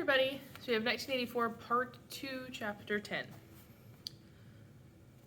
everybody. So we have 1984, Part 2, Chapter 10.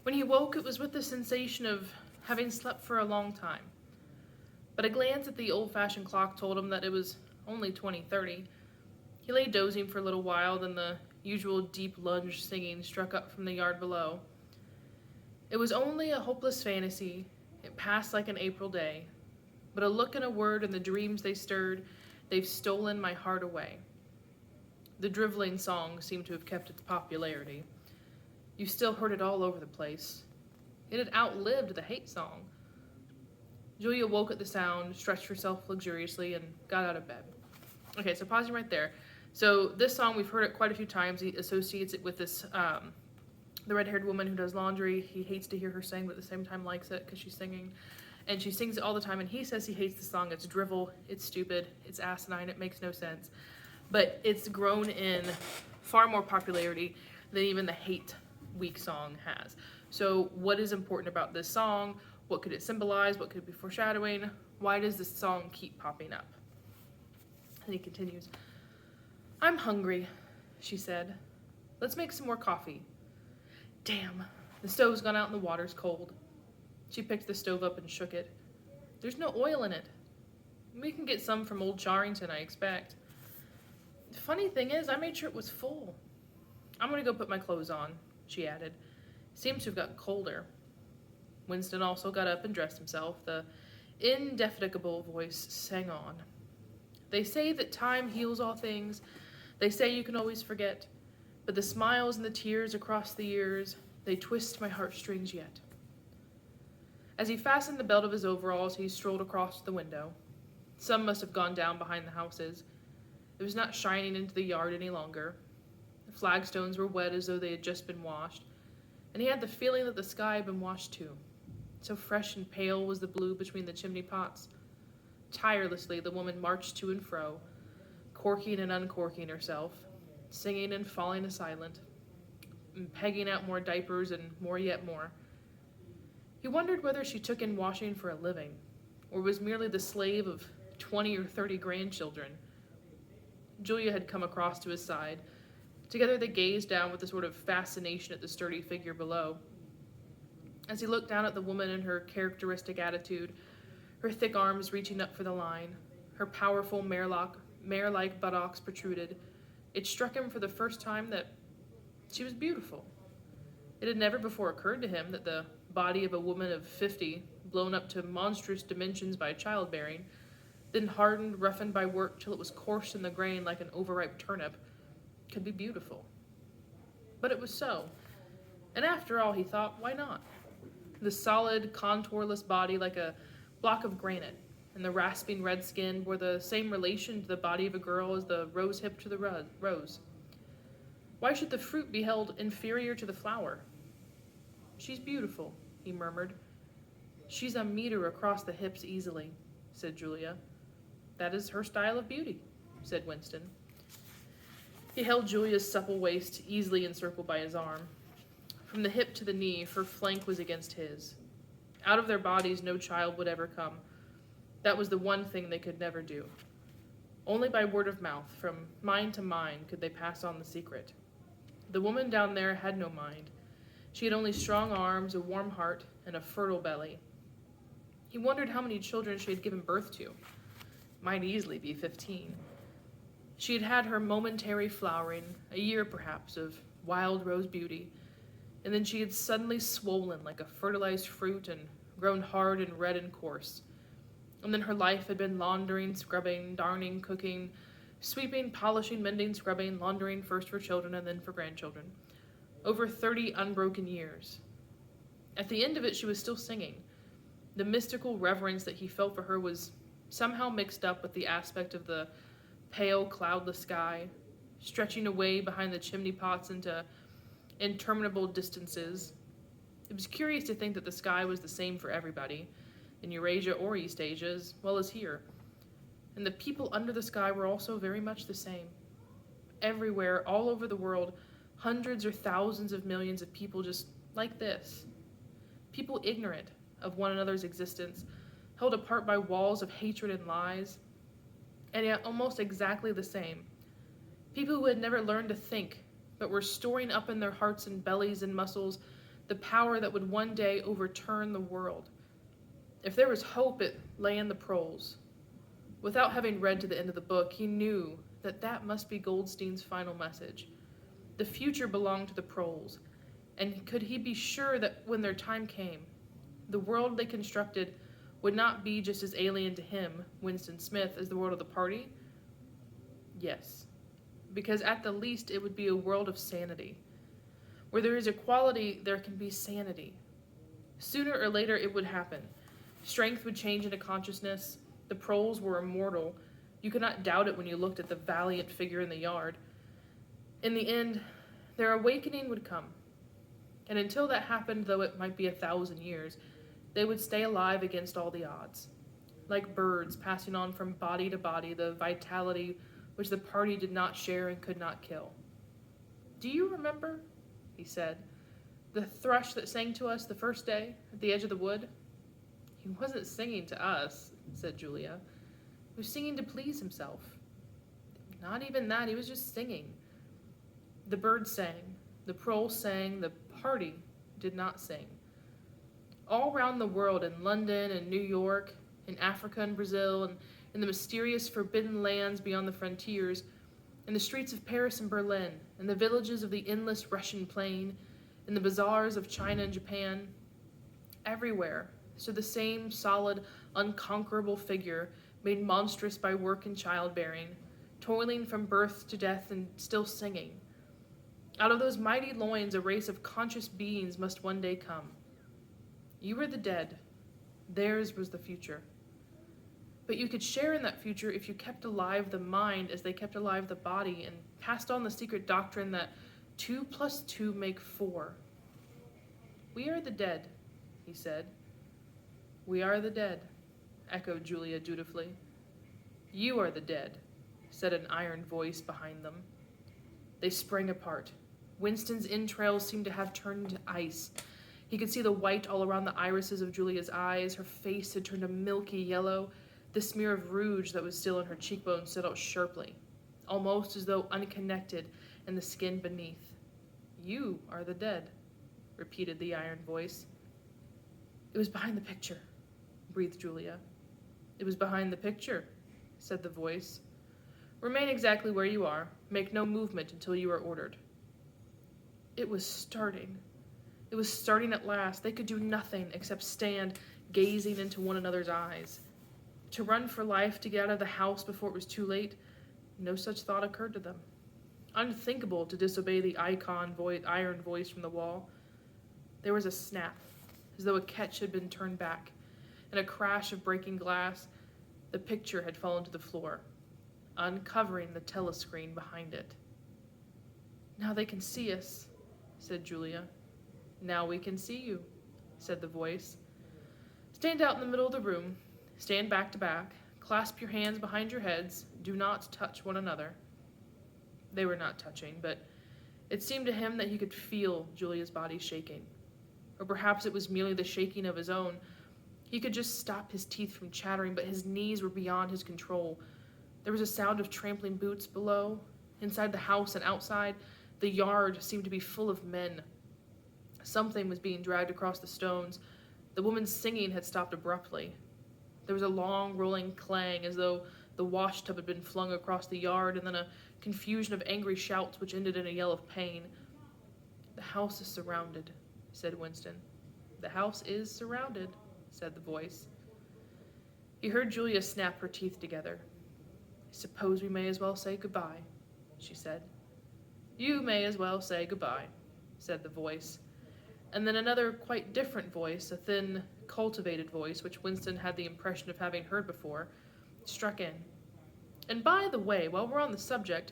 When he woke, it was with the sensation of having slept for a long time. But a glance at the old-fashioned clock told him that it was only 20:30. He lay dozing for a little while, then the usual deep lunge singing struck up from the yard below. It was only a hopeless fantasy. It passed like an April day. But a look and a word and the dreams they stirred, they've stolen my heart away. The driveling song seemed to have kept its popularity. You still heard it all over the place. It had outlived the hate song. Julia woke at the sound, stretched herself luxuriously, and got out of bed. Okay, so pausing right there. So this song, we've heard it quite a few times. He associates it with this, the red-haired woman who does laundry. He hates to hear her sing, but at the same time likes it because she's singing. And she sings it all the time, and he says he hates the song. It's drivel, it's stupid, it's asinine, it makes no sense. But it's grown in far more popularity than even the Hate Week song has. So what is important about this song? What could it symbolize? What could it be foreshadowing? Why does this song keep popping up? And he continues, "I'm hungry," she said. "Let's make some more coffee." Damn, the stove's gone out and the water's cold. She picked the stove up and shook it. There's no oil in it. We can get some from old Charrington, I expect. The funny thing is, I made sure it was full. I'm gonna go put my clothes on, she added. Seems to have gotten colder. Winston also got up and dressed himself. The indefatigable voice sang on. They say that time heals all things. They say you can always forget. But the smiles and the tears across the years, they twist my heartstrings yet. As he fastened the belt of his overalls, he strolled across to the window. Sun must have gone down behind the houses. It was not shining into the yard any longer. The flagstones were wet as though they had just been washed, and he had the feeling that the sky had been washed too. So fresh and pale was the blue between the chimney pots. Tirelessly the woman marched to and fro, corking and uncorking herself, singing and falling silent, and pegging out more diapers and more yet more. He wondered whether she took in washing for a living, or was merely the slave of 20 or 30 grandchildren. Julia had come across to his side. Together they gazed down with a sort of fascination at the sturdy figure below. As he looked down at the woman in her characteristic attitude, her thick arms reaching up for the line, her powerful mare-like buttocks protruded, it struck him for the first time that she was beautiful. It had never before occurred to him that the body of a woman of 50, blown up to monstrous dimensions by childbearing, then hardened, roughened by work till it was coarse in the grain like an overripe turnip, could be beautiful. But it was so. And after all, he thought, why not? The solid, contourless body like a block of granite, and the rasping red skin bore the same relation to the body of a girl as the rose hip to the rose. Why should the fruit be held inferior to the flower? She's beautiful, he murmured. She's a meter across the hips easily, said Julia. That is her style of beauty, said Winston. He held Julia's supple waist easily encircled by his arm. From the hip to the knee, her flank was against his. Out of their bodies no child would ever come. That was the one thing they could never do. Only by word of mouth, from mind to mind, could they pass on the secret. The woman down there had no mind. She had only strong arms, a warm heart, and a fertile belly. He wondered how many children she had given birth to. Might easily be 15. She had had her momentary flowering, a year perhaps, of wild rose beauty, and then she had suddenly swollen like a fertilized fruit and grown hard and red and coarse. And then her life had been laundering, scrubbing, darning, cooking, sweeping, polishing, mending, scrubbing, laundering, first for children and then for grandchildren. Over 30 unbroken years. At the end of it, she was still singing. The mystical reverence that he felt for her was somehow mixed up with the aspect of the pale, cloudless sky, stretching away behind the chimney pots into interminable distances. It was curious to think that the sky was the same for everybody, in Eurasia or East Asia, as well as here. And the people under the sky were also very much the same. Everywhere, all over the world, hundreds or thousands of millions of people just like this. People ignorant of one another's existence, held apart by walls of hatred and lies, and yet almost exactly the same. People who had never learned to think, but were storing up in their hearts and bellies and muscles the power that would one day overturn the world. If there was hope, it lay in the proles. Without having read to the end of the book, he knew that that must be Goldstein's final message. The future belonged to the proles, and could he be sure that when their time came, the world they constructed would not be just as alien to him, Winston Smith, as the world of the party? Yes, because at the least it would be a world of sanity. Where there is equality, there can be sanity. Sooner or later it would happen. Strength would change into consciousness. The proles were immortal. You could not doubt it when you looked at the valiant figure in the yard. In the end, their awakening would come. And until that happened, though it might be 1,000 years, they would stay alive against all the odds. Like birds passing on from body to body the vitality which the party did not share and could not kill. "Do you remember," he said, "the thrush that sang to us the first day at the edge of the wood?" "He wasn't singing to us," said Julia. "He was singing to please himself." "Not even that, he was just singing." The bird sang, the prole sang, the party did not sing. All round the world, in London and New York, in Africa and Brazil, and in the mysterious forbidden lands beyond the frontiers, in the streets of Paris and Berlin, in the villages of the endless Russian plain, in the bazaars of China and Japan, everywhere stood the same solid, unconquerable figure made monstrous by work and childbearing, toiling from birth to death and still singing. Out of those mighty loins a race of conscious beings must one day come. You were the dead. Theirs was the future. But you could share in that future if you kept alive the mind as they kept alive the body and passed on the secret doctrine that 2 + 2 make 4. "We are the dead," he said. "We are the dead," echoed Julia dutifully. "You are the dead," said an iron voice behind them. They sprang apart. Winston's entrails seemed to have turned to ice. He could see the white all around the irises of Julia's eyes. Her face had turned a milky yellow. The smear of rouge that was still on her cheekbones stood out sharply, almost as though unconnected in the skin beneath. "You are the dead," repeated the iron voice. "It was behind the picture," breathed Julia. "It was behind the picture," said the voice. "Remain exactly where you are. Make no movement until you are ordered." It was starting. It was starting at last. They could do nothing except stand, gazing into one another's eyes. To run for life, to get out of the house before it was too late, no such thought occurred to them. Unthinkable to disobey the iron voice from the wall. There was a snap, as though a catch had been turned back, and a crash of breaking glass. The picture had fallen to the floor, uncovering the telescreen behind it. "Now they can see us," said Julia. "Now we can see you," said the voice. "Stand out in the middle of the room. Stand back to back. Clasp your hands behind your heads. Do not touch one another." They were not touching, but it seemed to him that he could feel Julia's body shaking. Or perhaps it was merely the shaking of his own. He could just stop his teeth from chattering, but his knees were beyond his control. There was a sound of trampling boots below. Inside the house and outside, the yard seemed to be full of men. Something was being dragged across the stones. The woman's singing had stopped abruptly. There was a long, rolling clang, as though the wash tub had been flung across the yard, and then a confusion of angry shouts which ended in a yell of pain. "The house is surrounded," said Winston. "The house is surrounded," said the voice. He heard Julia snap her teeth together. "I suppose we may as well say goodbye," she said. "You may as well say goodbye," said the voice. And then another quite different voice, a thin, cultivated voice, which Winston had the impression of having heard before, struck in. "And by the way, while we're on the subject,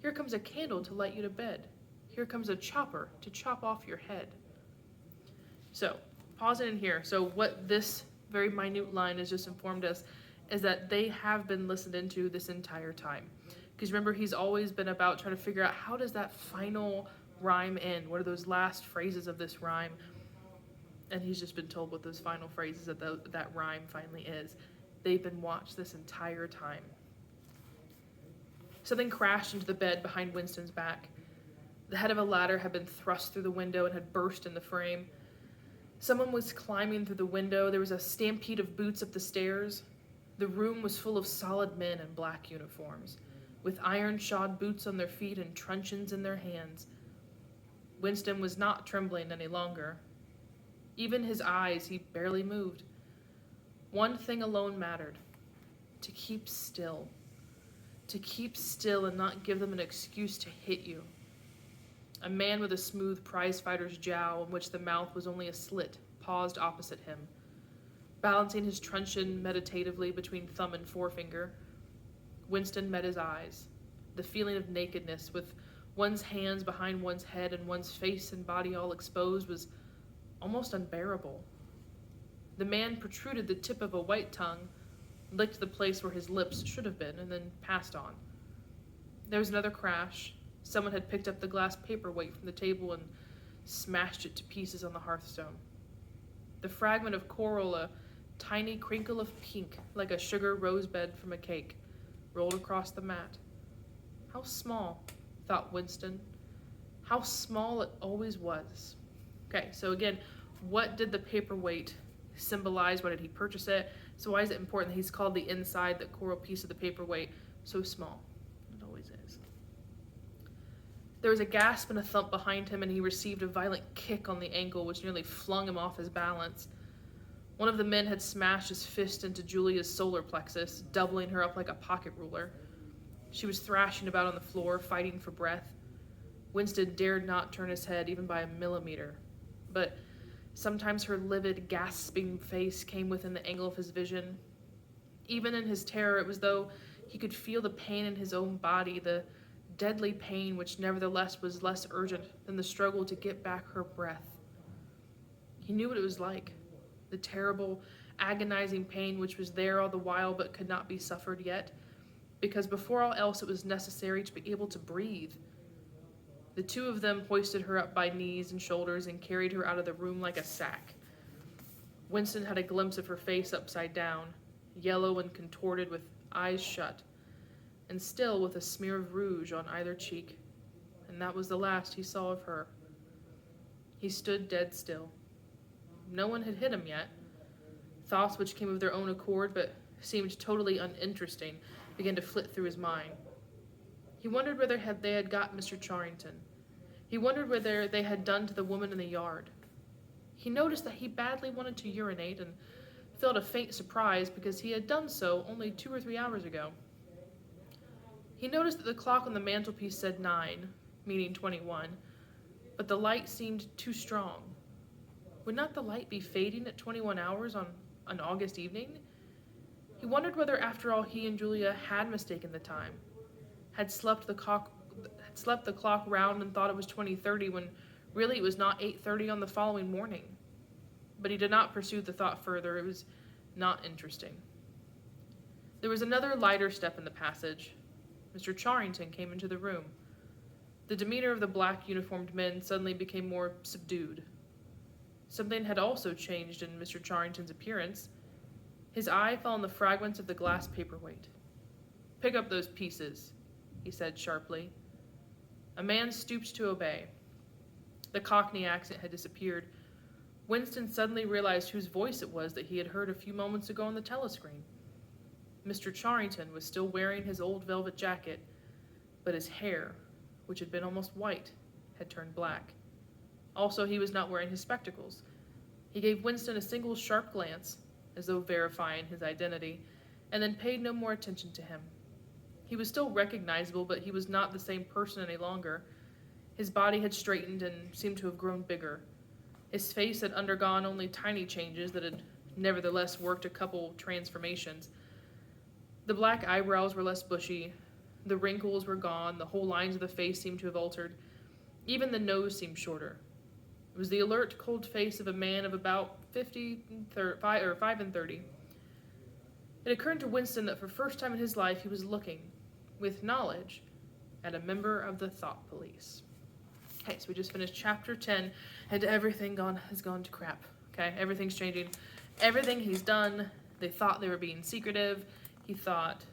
here comes a candle to light you to bed. Here comes a chopper to chop off your head." So, pausing in here. So what this very minute line has just informed us is that they have been listened into this entire time. Because remember, he's always been about trying to figure out how does that final rhyme end? What are those last phrases of this rhyme? And he's just been told what those final phrases of that rhyme finally is. They've been watched this entire time. Something crashed into the bed behind Winston's back. The head of a ladder had been thrust through the window and had burst in the frame. Someone was climbing through the window. There was a stampede of boots up the stairs. The room was full of solid men in black uniforms, with iron-shod boots on their feet and truncheons in their hands. Winston was not trembling any longer. Even his eyes, he barely moved. One thing alone mattered: to keep still. To keep still and not give them an excuse to hit you. A man with a smooth prizefighter's jowl in which the mouth was only a slit paused opposite him, balancing his truncheon meditatively between thumb and forefinger. Winston met his eyes. The feeling of nakedness, with one's hands behind one's head and one's face and body all exposed, was almost unbearable. The man protruded the tip of a white tongue, licked the place where his lips should have been, and then passed on. There was another crash. Someone had picked up the glass paperweight from the table and smashed it to pieces on the hearthstone. The fragment of coral, a tiny crinkle of pink, like a sugar rosebud from a cake, rolled across the mat. How small, thought Winston. How small it always was. Okay, so again, what did the paperweight symbolize? Why did he purchase it? So why is it important that he's called the inside, the coral piece of the paperweight, so small? It always is. There was a gasp and a thump behind him, and he received a violent kick on the ankle, which nearly flung him off his balance. One of the men had smashed his fist into Julia's solar plexus, doubling her up like a pocket ruler. She was thrashing about on the floor, fighting for breath. Winston dared not turn his head even by a millimeter, but sometimes her livid, gasping face came within the angle of his vision. Even in his terror, it was though he could feel the pain in his own body, the deadly pain which nevertheless was less urgent than the struggle to get back her breath. He knew what it was like, the terrible, agonizing pain which was there all the while but could not be suffered yet, because before all else it was necessary to be able to breathe. The two of them hoisted her up by knees and shoulders and carried her out of the room like a sack. Winston had a glimpse of her face upside down, yellow and contorted with eyes shut, and still with a smear of rouge on either cheek, and that was the last he saw of her. He stood dead still. No one had hit him yet. Thoughts which came of their own accord but seemed totally uninteresting began to flit through his mind. He wondered whether they had got Mr. Charrington. He wondered whether they had done to the woman in the yard. He noticed that he badly wanted to urinate and felt a faint surprise because he had done so only 2 or 3 hours ago. He noticed that the clock on the mantelpiece said 9, meaning 21, but the light seemed too strong. Would not the light be fading at 21 hours on an August evening? He wondered whether, after all, he and Julia had mistaken the time, had slept the clock round and thought it was 20:30 when really it was not 8:30 on the following morning. But he did not pursue the thought further. It was not interesting. There was another lighter step in the passage. Mr. Charrington came into the room. The demeanor of the black uniformed men suddenly became more subdued. Something had also changed in Mr. Charrington's appearance. His eye fell on the fragments of the glass paperweight. "Pick up those pieces," he said sharply. A man stooped to obey. The Cockney accent had disappeared. Winston suddenly realized whose voice it was that he had heard a few moments ago on the telescreen. Mr. Charrington was still wearing his old velvet jacket, but his hair, which had been almost white, had turned black. Also, he was not wearing his spectacles. He gave Winston a single sharp glance, as though verifying his identity, and then paid no more attention to him. He was still recognizable, but he was not the same person any longer. His body had straightened and seemed to have grown bigger. His face had undergone only tiny changes that had nevertheless worked a couple transformations. The black eyebrows were less bushy, the wrinkles were gone, the whole lines of the face seemed to have altered. Even the nose seemed shorter. It was the alert, cold face of a man of about 5 and 30. It occurred to Winston that for the first time in his life he was looking, with knowledge, at a member of the thought police. Okay, so we just finished chapter 10, and everything has gone to crap. Okay, everything's changing. Everything he's done, they thought they were being secretive. He thought,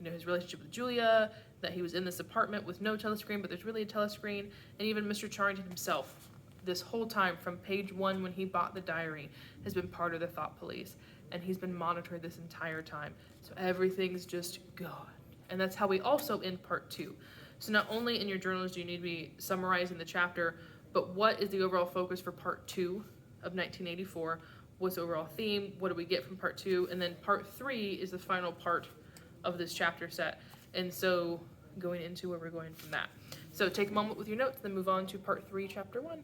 his relationship with Julia, that he was in this apartment with no telescreen, but there's really a telescreen. And even Mr. Charrington himself, this whole time from page 1 when he bought the diary, has been part of the thought police. And he's been monitored this entire time. So everything's just gone. And that's how we also end part 2. So not only in your journals do you need to be summarizing the chapter, but what is the overall focus for part 2 of 1984? What's the overall theme? What do we get from part 2? And then part 3 is the final part of this chapter set. And so going into where we're going from that. So take a moment with your notes, then move on to part 3, chapter 1.